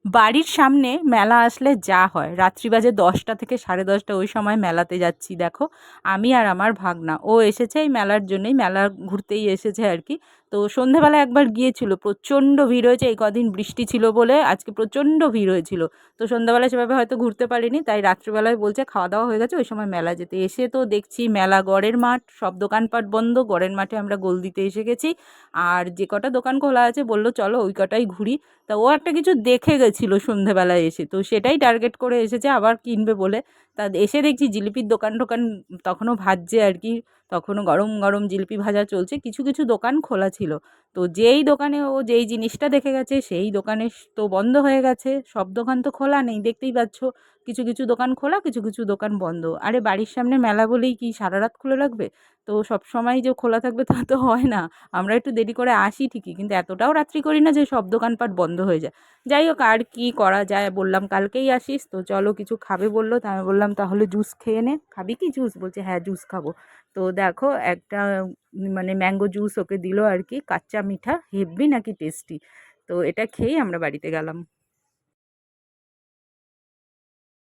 বাড়ির সামনে মেলা আসলে যা হয়, রাত্রি বাজে 10টা থেকে 10:30 ওই সময় মেলাতে যাচ্ছি দেখো। আমি আর আমার ভাগনা, ও এসেছে এই মেলার জন্যই, মেলা ঘুরতেই এসেছে আর কি। তো সন্ধেবেলা একবার গিয়েছিল, প্রচণ্ড ভিড় হয়েছে, এই কদিন বৃষ্টি ছিল বলে আজকে প্রচণ্ড ভিড় হয়েছিল। তো সন্ধ্যাবেলা সেভাবে হয়তো ঘুরতে পারিনি, তাই রাত্রিবেলায় বলছে খাওয়া দাওয়া হয়ে গেছে ওই সময় মেলা যেতে। এসে তো দেখছি মেলা, গড়ের মাঠ, সব দোকানপাট বন্ধ, গড়ের মাঠে আমরা গোল দিতে এসে গেছি। আর যে কটা দোকান খোলা আছে বললো চলো ওই কটাই ঘুরি। তা ও একটা কিছু দেখে গেছিলো সন্ধেবেলায় এসে, তো সেটাই টার্গেট করে এসেছে আবার কিনবে বলে। তা এসে দেখছি জিলিপির দোকান টোকান তখনও ভাজছে আর কি, তখনও গরম গরম জিলিপি ভাজা চলছে, কিছু কিছু দোকান খোলা ছিল। তো যেই দোকানে ও যেই জিনিসটা দেখে গেছে সেই দোকানে তো বন্ধ হয়ে গেছে, সব দোকান তো খোলা নেই, দেখতেই পাচ্ছ। কিছু কিছু দোকান খোলা, কিছু কিছু দোকান বন্ধ। আরে বাড়ির সামনে মেলা বলেই কি সারা রাত খুলে রাখবে? তো সব সময় যে খোলা থাকবে তা তো হয় না। আমরা একটু দেরি করে আসি ঠিকই, কিন্তু এতটাও রাত্রি করি না যে সব দোকানপাট বন্ধ হয়ে যায়। যাই হোক, আর কি করা যায়, বললাম কালকেই আসিস তো চলো কিছু খাবে বললো, তা আমি বললাম তাহলে জুস খেয়ে নে, খাবি কি জুস? বলছে হ্যাঁ জুস খাবো। তো দেখো একটা মানে ম্যাঙ্গো জুস ওকে দিল আর কি, কাচ্চা মিঠা, হেব্বি নাকি টেস্টি। তো এটা খেয়েই আমরা বাড়িতে গেলাম।